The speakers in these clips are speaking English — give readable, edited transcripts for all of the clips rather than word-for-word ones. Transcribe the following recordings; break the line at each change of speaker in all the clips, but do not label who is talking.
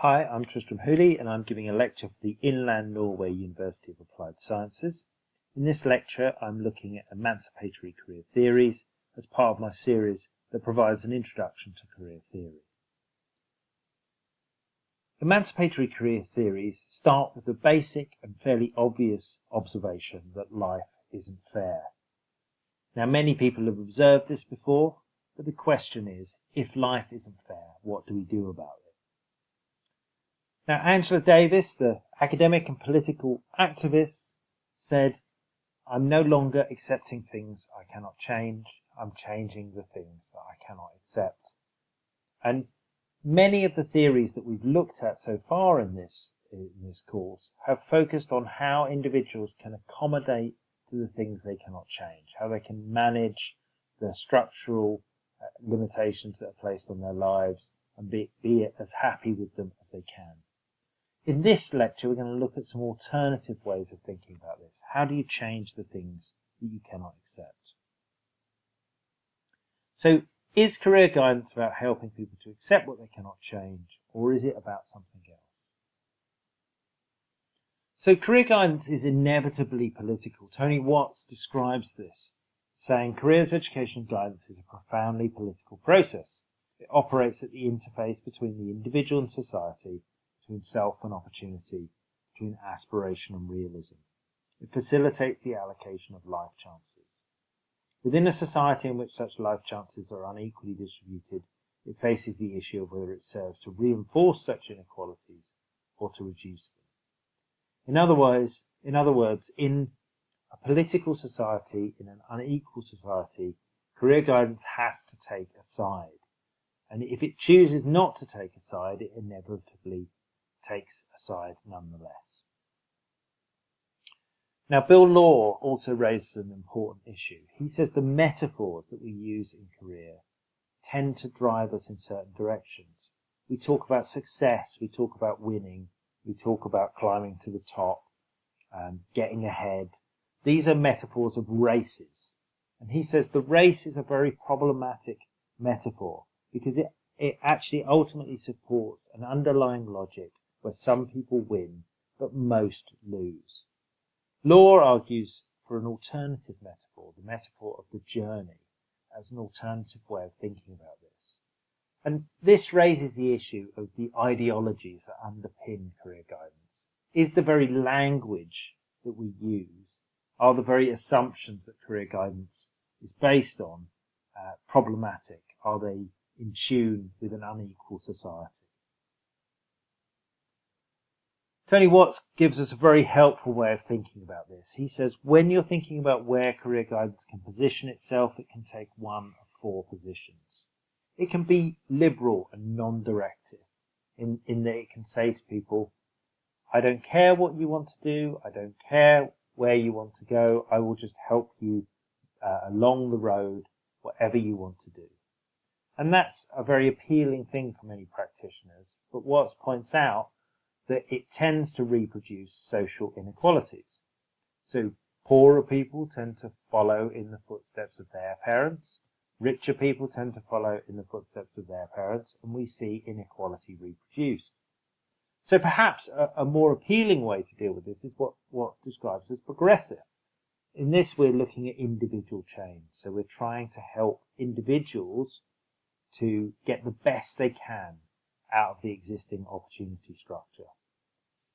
Hi, I'm Tristram Hooley and I'm giving a lecture for the Inland Norway University of Applied Sciences. In this lecture I'm looking at emancipatory career theories as part of my series that provides an introduction to career theory. Emancipatory career theories start with the basic and fairly obvious observation that life isn't fair. Now many people have observed this before, but the question is, if life isn't fair, what do we do about it? Now, Angela Davis, the academic and political activist, said, "I'm no longer accepting things I cannot change. I'm changing the things that I cannot accept." And many of the theories that we've looked at so far in this course have focused on how individuals can accommodate to the things they cannot change, how they can manage the structural limitations that are placed on their lives and be as happy with them as they can. In this lecture, we're going to look at some alternative ways of thinking about this. How do you change the things that you cannot accept? So, is career guidance about helping people to accept what they cannot change, or is it about something else? So, career guidance is inevitably political. Tony Watts describes this, saying careers education and guidance is a profoundly political process. It operates at the interface between the individual and society, between self and opportunity, between aspiration and realism. It facilitates the allocation of life chances. Within a society in which such life chances are unequally distributed, it faces the issue of whether it serves to reinforce such inequalities or to reduce them. In other words, in a political society, in an unequal society, career guidance has to take a side. And if it chooses not to take a side, it inevitably takes a side nonetheless. Now, Bill Law also raises an important issue. He says the metaphors that we use in career tend to drive us in certain directions. We talk about success, we talk about winning, we talk about climbing to the top, getting ahead. These are metaphors of races. And he says the race is a very problematic metaphor because it actually ultimately supports an underlying logic where some people win, but most lose. Law argues for an alternative metaphor, the metaphor of the journey, as an alternative way of thinking about this. And this raises the issue of the ideologies that underpin career guidance. Is the very language that we use, are the very assumptions that career guidance is based on problematic? Are they in tune with an unequal society? Tony Watts gives us a very helpful way of thinking about this. He says, when you're thinking about where career guidance can position itself, it can take one of four positions. It can be liberal and non-directive, in that it can say to people, I don't care what you want to do, I don't care where you want to go, I will just help you along the road, whatever you want to do. And that's a very appealing thing for many practitioners, but Watts points out that it tends to reproduce social inequalities. So poorer people tend to follow in the footsteps of their parents, richer people tend to follow in the footsteps of their parents, and we see inequality reproduced. So perhaps a more appealing way to deal with this is what Watts describes as progressive. In this we're looking at individual change, so we're trying to help individuals to get the best they can out of the existing opportunity structure.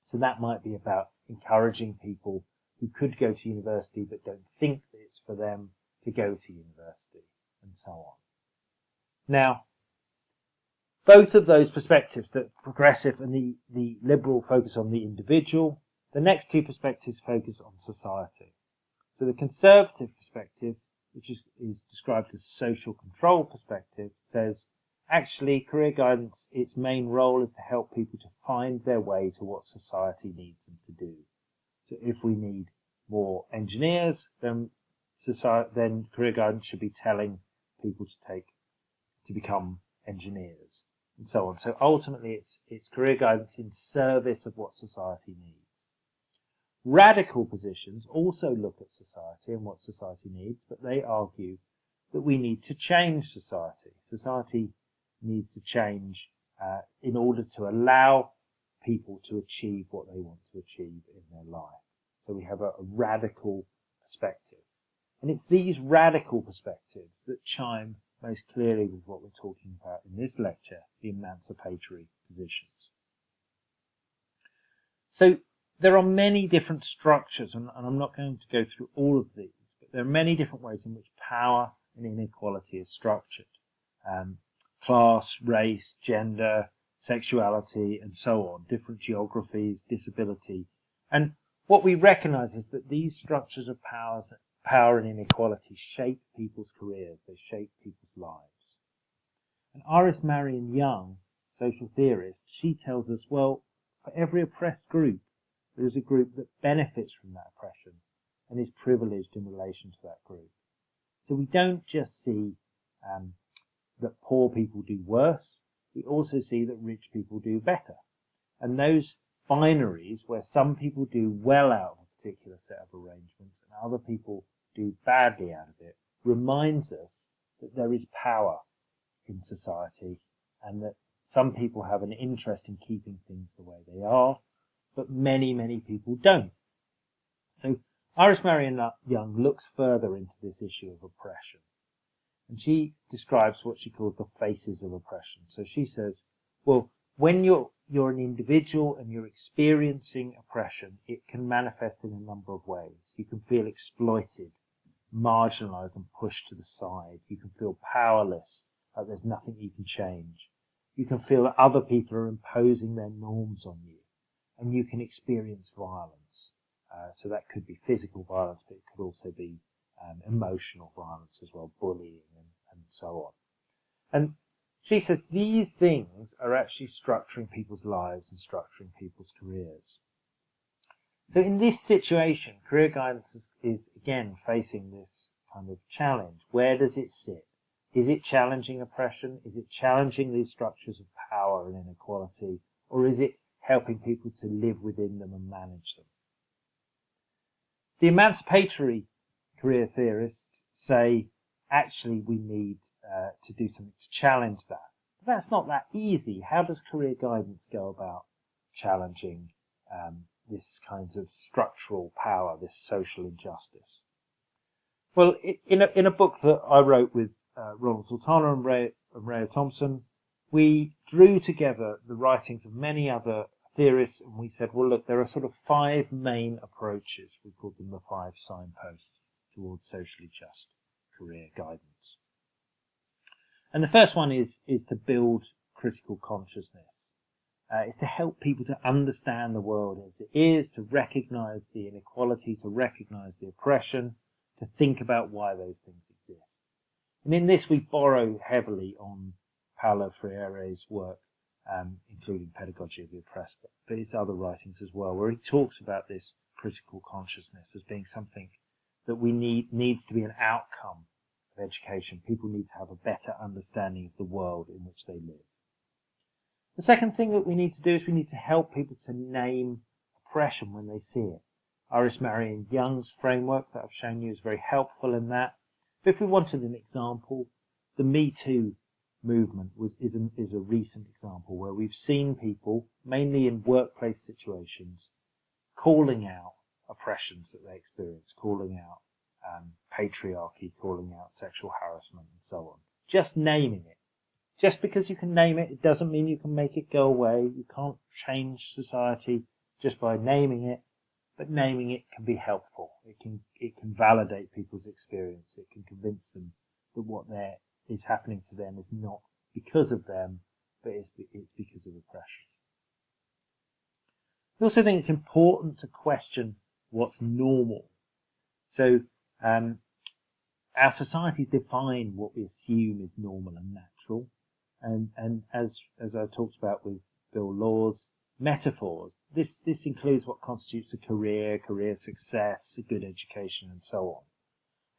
So that might be about encouraging people who could go to university but don't think that it's for them to go to university, and so on. Now, both of those perspectives, the progressive and the liberal, focus on the individual. The next two perspectives focus on society. So the conservative perspective, which is described as social control perspective, says actually, career guidance, its main role is to help people to find their way to what society needs them to do. So if we need more engineers, then career guidance should be telling people to become engineers, and so on. So ultimately, it's career guidance in service of what society needs. Radical positions also look at society and what society needs, but they argue that we need to change society. Society needs to change in order to allow people to achieve what they want to achieve in their life. So we have a radical perspective. And it's these radical perspectives that chime most clearly with what we're talking about in this lecture, the emancipatory positions. So there are many different structures, and I'm not going to go through all of these, but there are many different ways in which power and inequality is structured. Class, race, gender, sexuality, and so on, different geographies, disability. And what we recognize is that these structures of power and inequality shape people's careers, they shape people's lives. And Iris Marion Young, social theorist, she tells us, well, for every oppressed group, there is a group that benefits from that oppression and is privileged in relation to that group. So we don't just see that poor people do worse, we also see that rich people do better. And those binaries where some people do well out of a particular set of arrangements and other people do badly out of it reminds us that there is power in society and that some people have an interest in keeping things the way they are, but many, many people don't. So Iris Marion Young looks further into this issue of oppression. And she describes what she calls the faces of oppression. So she says, well, when you're an individual and you're experiencing oppression, it can manifest in a number of ways. You can feel exploited, marginalized and pushed to the side. You can feel powerless, like there's nothing you can change. You can feel that other people are imposing their norms on you. And you can experience violence. So that could be physical violence, but it could also be emotional violence as well, bullying and so on. And she says these things are actually structuring people's lives and structuring people's careers. So in this situation, career guidance is again facing this kind of challenge. Where does it sit? Is it challenging oppression? Is it challenging these structures of power and inequality? Or is it helping people to live within them and manage them? The emancipatory career theorists say, actually, we need to do something to challenge that. But that's not that easy. How does career guidance go about challenging this kind of structural power, this social injustice? Well, in a book that I wrote with Ronald Sultana and Ray Thompson, we drew together the writings of many other theorists, and we said, well, look, there are sort of 5 main approaches. We called them the 5 signposts towards socially just career guidance. And the first one is to build critical consciousness. It's to help people to understand the world as it is, to recognize the inequality, to recognize the oppression, to think about why those things exist. And in this, we borrow heavily on Paulo Freire's work, including Pedagogy of the Oppressed, but his other writings as well, where he talks about this critical consciousness as being something that we needs to be an outcome of education. People need to have a better understanding of the world in which they live. The second thing that we need to do is we need to help people to name oppression when they see it. Iris Marion Young's framework that I've shown you is very helpful in that. But if we wanted an example, the Me Too movement is a recent example where we've seen people, mainly in workplace situations, calling out oppressions that they experience, calling out patriarchy, calling out sexual harassment and so on. Just naming it. Just because you can name it, it doesn't mean you can make it go away. You can't change society just by naming it, but naming it can be helpful. It can validate people's experience. It can convince them that what is happening to them is not because of them, but it's because of oppression. I also think it's important to question what's normal. So our societies define what we assume is normal and natural. And as I talked about with Bill Law's metaphors, this includes what constitutes a career success, a good education, and so on.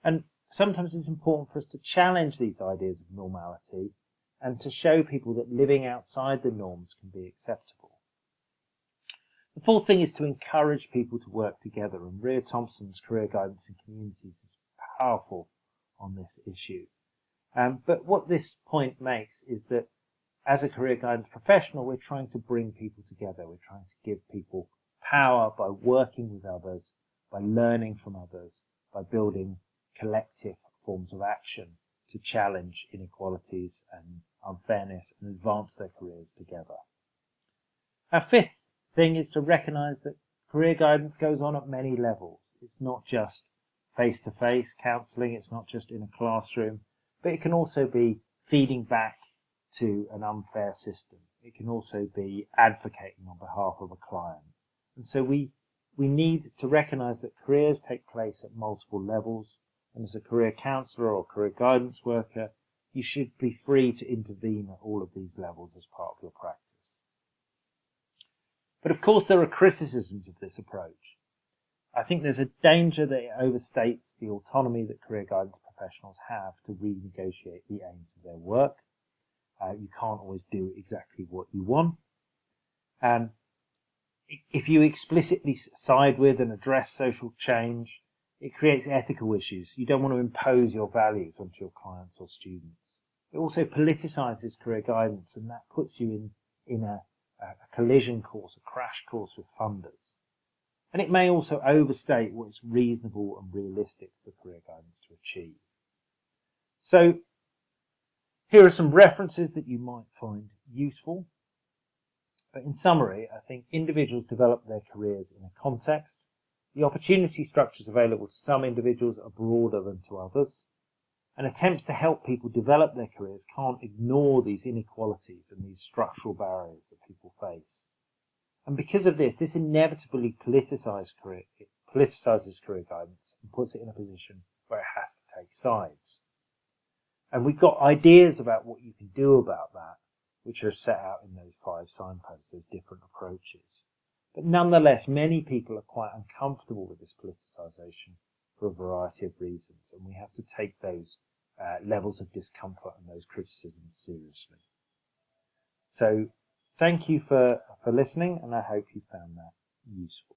And sometimes it's important for us to challenge these ideas of normality and to show people that living outside the norms can be acceptable. The fourth thing is to encourage people to work together, and Ray Thompson's Career Guidance in Communities is powerful on this issue. But what this point makes is that as a career guidance professional, we're trying to bring people together. We're trying to give people power by working with others, by learning from others, by building collective forms of action to challenge inequalities and unfairness and advance their careers together. Our fifth thing is to recognize that career guidance goes on at many levels. It's not just face-to-face counseling, it's not just in a classroom, but it can also be feeding back to an unfair system. It can also be advocating on behalf of a client. And so we need to recognize that careers take place at multiple levels, and as a career counsellor or career guidance worker, you should be free to intervene at all of these levels as part of your practice. But of course there are criticisms of this approach. I think there's a danger that it overstates the autonomy that career guidance professionals have to renegotiate the aims of their work. You can't always do exactly what you want. If you explicitly side with and address social change, it creates ethical issues. You don't want to impose your values onto your clients or students. It also politicizes career guidance, and that puts you in a collision course, a crash course with funders. And it may also overstate what is reasonable and realistic for career guidance to achieve. So here are some references that you might find useful. But in summary, I think individuals develop their careers in a context. The opportunity structures available to some individuals are broader than to others. And attempts to help people develop their careers can't ignore these inequalities and these structural barriers that people face. And because of this, this inevitably politicizes career guidance and puts it in a position where it has to take sides. And we've got ideas about what you can do about that, which are set out in those 5 signposts, those different approaches. But nonetheless, many people are quite uncomfortable with this politicization for a variety of reasons, and we have to take those levels of discomfort and those criticisms seriously. So thank you for listening, and I hope you found that useful.